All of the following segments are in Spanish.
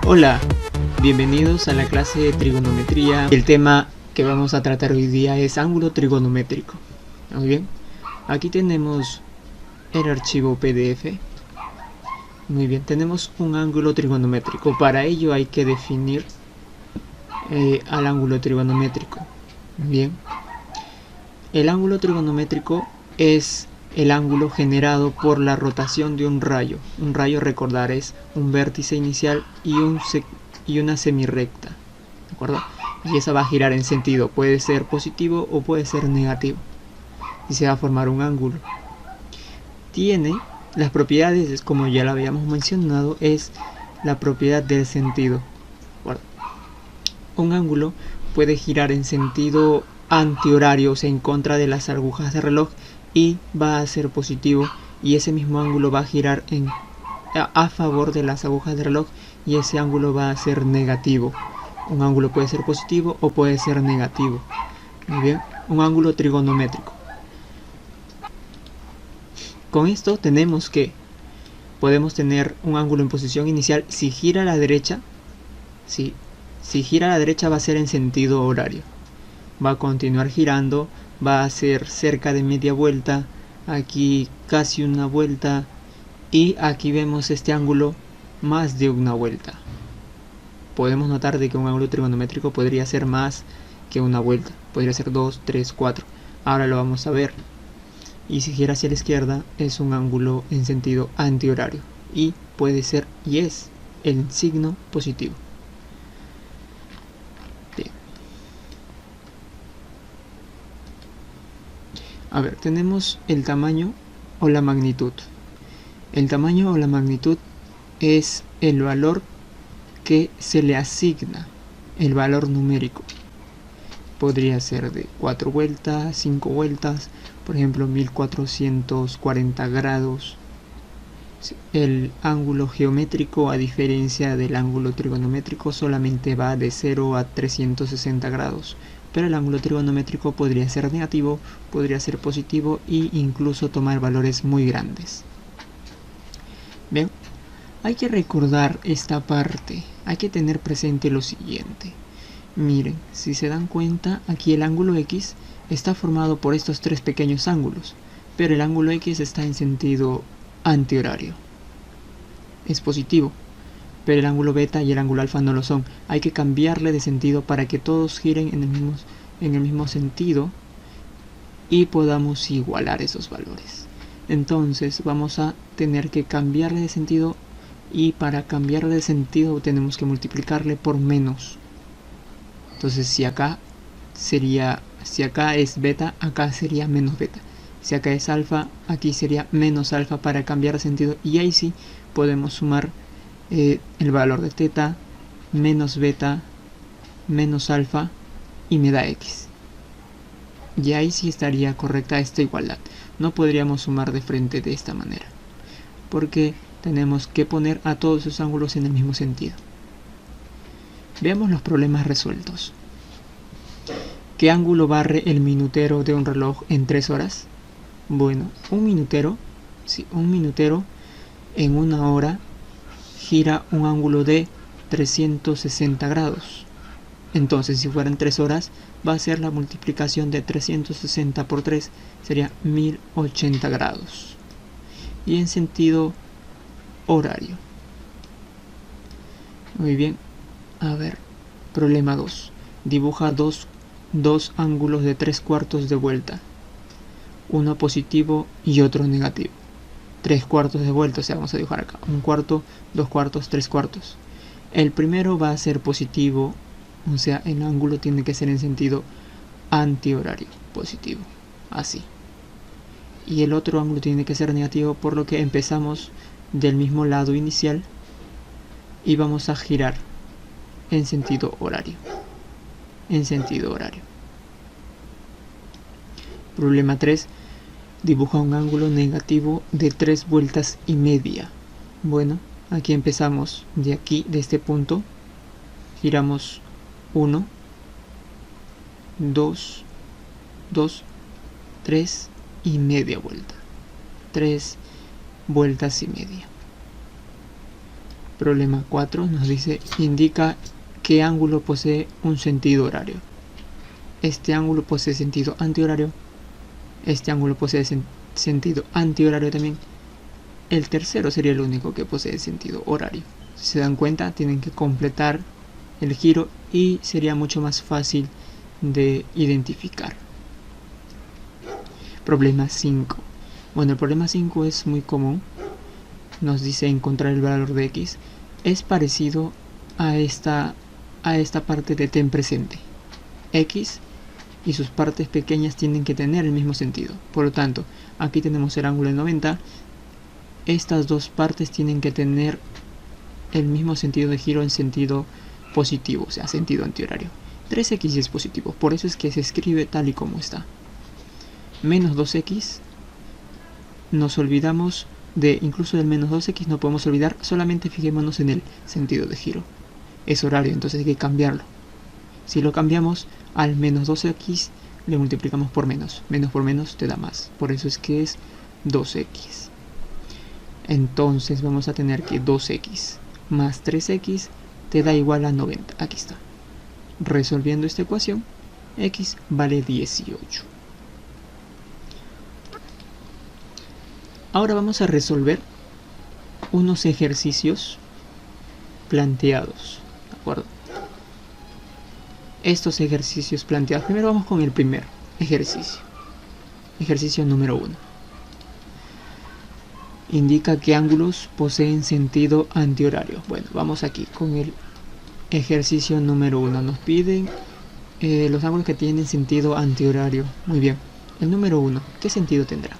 Hola, bienvenidos a la clase de trigonometría. El tema que vamos a tratar hoy día es ángulo trigonométrico. Muy bien, aquí tenemos el archivo PDF. Muy bien, tenemos un ángulo trigonométrico. Para ello hay que definir al ángulo trigonométrico. Muy bien, el ángulo trigonométrico es el ángulo generado por la rotación de un rayo. Un rayo, recordar, es un vértice inicial y una semirrecta, ¿de acuerdo? Y esa va a girar en sentido, puede ser positivo o puede ser negativo, y se va a formar un ángulo. Tiene las propiedades, como ya lo habíamos mencionado, es la propiedad del sentido, ¿de acuerdo? Un ángulo puede girar en sentido antihorario, o sea, en contra de las agujas de reloj, y va a ser positivo, y ese mismo ángulo va a girar a favor de las agujas de reloj, y ese ángulo va a ser negativo. Un ángulo puede ser positivo o puede ser negativo. Muy bien, un ángulo trigonométrico. Con esto tenemos que podemos tener un ángulo en posición inicial. Si gira a la derecha, si gira a la derecha va a ser en sentido horario, va a continuar girando, va a ser cerca de media vuelta, aquí casi una vuelta, y aquí vemos este ángulo más de una vuelta. Podemos notar de que un ángulo trigonométrico podría ser más que una vuelta, podría ser 2, 3, 4. Ahora lo vamos a ver. Y si gira hacia la izquierda es un ángulo en sentido antihorario, y puede ser y es el signo positivo. Bien. A ver, tenemos el tamaño o la magnitud. El tamaño o la magnitud es el valor que se le asigna, el valor numérico. Podría ser de 4 vueltas, 5 vueltas, por ejemplo 1440 grados. El ángulo geométrico, a diferencia del ángulo trigonométrico, solamente va de 0 a 360 grados. Pero el ángulo trigonométrico podría ser negativo, podría ser positivo e incluso tomar valores muy grandes. Bien, hay que recordar esta parte, hay que tener presente lo siguiente. Miren, si se dan cuenta, aquí el ángulo X está formado por estos tres pequeños ángulos, pero el ángulo X está en sentido antihorario. Es positivo, pero el ángulo beta y el ángulo alfa no lo son. Hay que cambiarle de sentido para que todos giren en el mismo sentido y podamos igualar esos valores. Entonces vamos a tener que cambiarle de sentido, y para cambiarle de sentido tenemos que multiplicarle por menos. Entonces si acá es beta, acá sería menos beta. Si acá es alfa, aquí sería menos alfa para cambiar de sentido, y ahí sí podemos sumar el valor de teta, menos beta, menos alfa, y me da x. Y ahí sí estaría correcta esta igualdad. No podríamos sumar de frente de esta manera, porque tenemos que poner a todos esos ángulos en el mismo sentido. Veamos los problemas resueltos. ¿Qué ángulo barre el minutero de un reloj en 3 horas? Bueno, un minutero en una hora gira un ángulo de 360 grados. Entonces, si fueran 3 horas, va a ser la multiplicación de 360 por 3, sería 1080 grados. Y en sentido horario. Muy bien. A ver, problema 2. Dibuja dos ángulos de 3/4 de vuelta, uno positivo y otro negativo. 3/4 de vuelta, o sea, vamos a dibujar acá 1/4, 2/4, 3/4. El primero va a ser positivo, o sea, el ángulo tiene que ser en sentido antihorario, positivo, así. Y el otro ángulo tiene que ser negativo, por lo que empezamos del mismo lado inicial y vamos a girar en sentido horario. Problema 3. Dibuja un ángulo negativo de 3 vueltas y media. Bueno, aquí empezamos de aquí, de este punto. Giramos 1, 2, 3 y media vuelta. 3 vueltas y media. Problema 4 nos dice, indica qué ángulo posee un sentido horario. Este ángulo posee sentido antihorario. Este ángulo posee sentido antihorario también. El tercero sería el único que posee sentido horario. Si se dan cuenta, tienen que completar el giro y sería mucho más fácil de identificar. Problema 5. Bueno, el problema 5 es muy común. Nos dice encontrar el valor de x. Es parecido a esta parte de t en presente. X y sus partes pequeñas tienen que tener el mismo sentido. Por lo tanto, aquí tenemos el ángulo de 90. Estas dos partes tienen que tener el mismo sentido de giro en sentido positivo, o sea, sentido antihorario. 3x es positivo, por eso es que se escribe tal y como está. Menos 2x, nos olvidamos de, incluso del menos 2x no podemos olvidar, solamente fijémonos en el sentido de giro. Es horario, entonces hay que cambiarlo. Si lo cambiamos al menos 2x, le multiplicamos por menos. Menos por menos te da más, por eso es que es 2x. Entonces vamos a tener que 2x más 3x te da igual a 90. Aquí está. Resolviendo esta ecuación, x vale 18. Ahora vamos a resolver unos ejercicios planteados. ¿De acuerdo? Estos ejercicios planteados. Primero vamos con el primer ejercicio. Ejercicio número 1. Indica qué ángulos poseen sentido antihorario. Bueno, vamos aquí con el ejercicio número 1. Nos piden los ángulos que tienen sentido antihorario. Muy bien. El número 1, ¿qué sentido tendrá?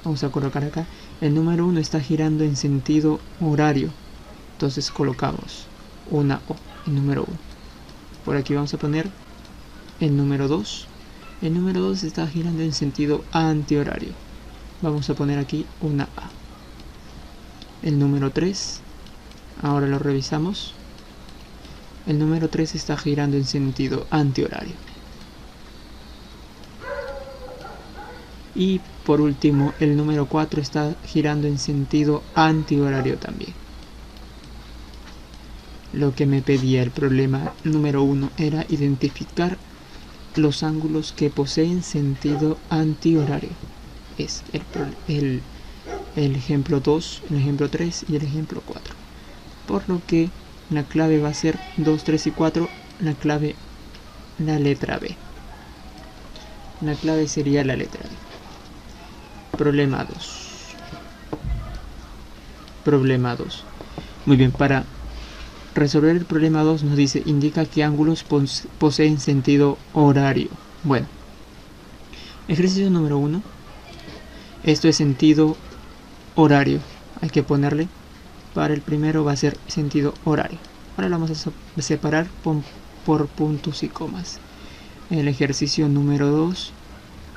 Vamos a colocar acá. El número 1 está girando en sentido horario. Entonces colocamos una O, el número 1. Por aquí vamos a poner el número 2. El número 2 está girando en sentido antihorario. Vamos a poner aquí una A. El número 3, ahora lo revisamos. El número 3 está girando en sentido antihorario. Y por último, el número 4 está girando en sentido antihorario también. Lo que me pedía el problema número 1 era identificar los ángulos que poseen sentido antihorario. Es el ejemplo 2, el ejemplo 3 y el ejemplo 4. Por lo que la clave va a ser 2, 3 y 4, la clave, la letra B. La clave sería la letra B. Problema 2. Problema 2. Muy bien, para resolver el problema 2 nos dice, indica qué ángulos poseen sentido horario. Bueno, ejercicio número 1. Esto es sentido horario. Hay que ponerle, para el primero va a ser sentido horario. Ahora lo vamos a separar por puntos y comas. El ejercicio número 2,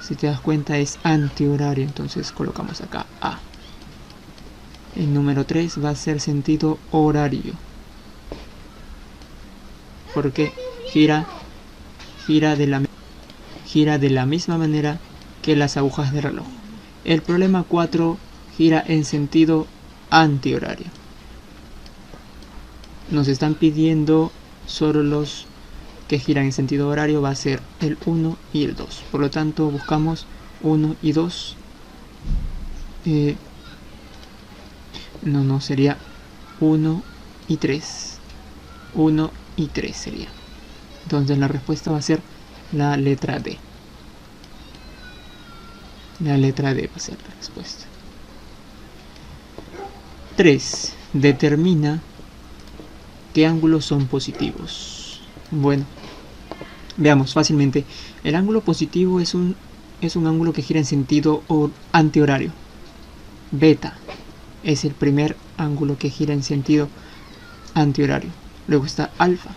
si te das cuenta, es antihorario, entonces colocamos acá A. El número 3 va a ser sentido horario, porque gira de la misma manera que las agujas de reloj. El problema 4 gira en sentido antihorario. Nos están pidiendo solo los que giran en sentido horario, va a ser el 1 y el 2. Por lo tanto, buscamos 1 y 2. No, sería 1 y 3. 1 y 3 sería. Entonces la respuesta va a ser la letra D. La letra D va a ser la respuesta. 3. Determina qué ángulos son positivos. Bueno, veamos fácilmente. El ángulo positivo es un ángulo que gira en sentido antihorario. Beta es el primer ángulo que gira en sentido antihorario. Luego está alfa.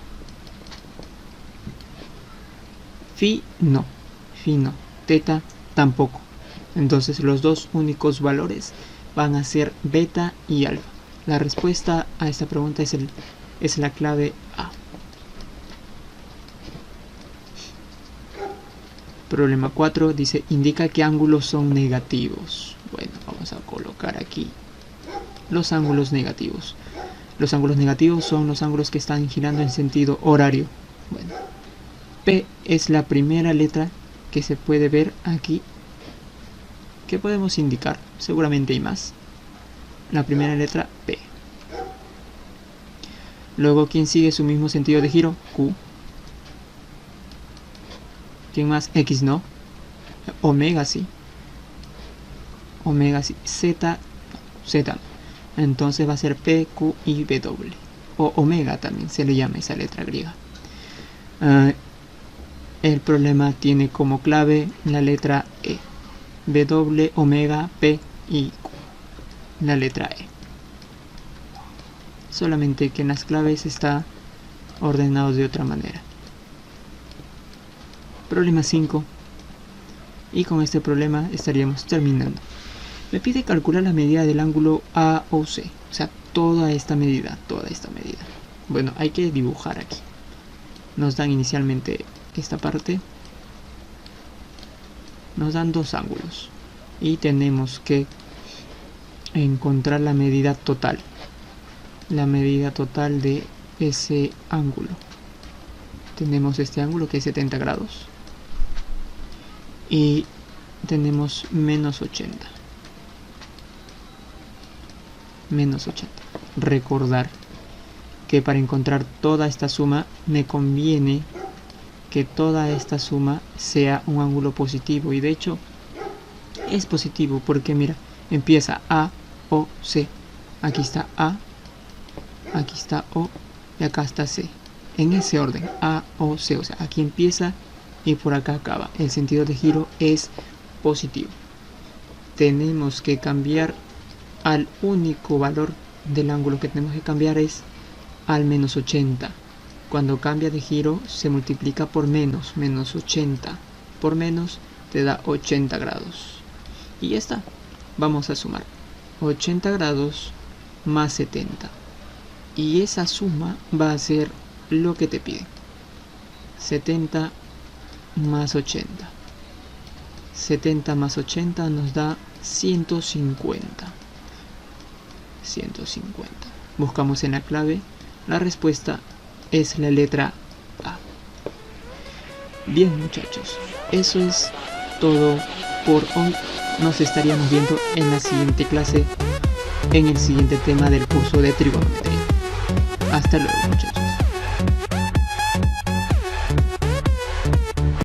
Phi no. Teta tampoco. Entonces los dos únicos valores van a ser beta y alfa. La respuesta a esta pregunta es la clave A. Problema 4 dice, indica qué ángulos son negativos. Bueno, vamos a colocar aquí los ángulos negativos. Los ángulos negativos son los ángulos que están girando en sentido horario. Bueno, P es la primera letra que se puede ver aquí, que podemos indicar, seguramente hay más. La primera letra P. Luego, ¿quién sigue su mismo sentido de giro? Q. ¿Quién más? X no. Omega sí. Omega sí. Z no. Z no. Entonces va a ser P, Q y W. O omega también se le llama esa letra griega. El problema tiene como clave la letra E. W, omega, P y Q. La letra E. Solamente que en las claves está ordenado de otra manera. Problema 5. Y con este problema estaríamos terminando. Me pide calcular la medida del ángulo AOC. O sea, toda esta medida. Bueno, hay que dibujar aquí. Nos dan inicialmente esta parte. Nos dan dos ángulos. Y tenemos que encontrar la medida total. La medida total de ese ángulo. Tenemos este ángulo que es 70 grados. Y tenemos menos 80. Menos 80. Recordar que para encontrar toda esta suma me conviene que toda esta suma sea un ángulo positivo. Y de hecho es positivo porque mira, empieza A, O, C. Aquí está A, aquí está O y acá está C. En ese orden, A, O, C. O sea, aquí empieza y por acá acaba. El sentido de giro es positivo. Tenemos que cambiar al único valor del ángulo que tenemos que cambiar es al menos 80. Cuando cambia de giro se multiplica por menos 80. Por menos te da 80 grados. Y ya está. Vamos a sumar 80 grados más 70. Y esa suma va a ser lo que te piden. 70 más 80. 70 más 80 nos da 150. 150. Buscamos en la clave. La respuesta es la letra A. Bien, muchachos, eso es todo por hoy. Nos estaríamos viendo en la siguiente clase, en el siguiente tema del curso de trigonometría. Hasta luego, muchachos.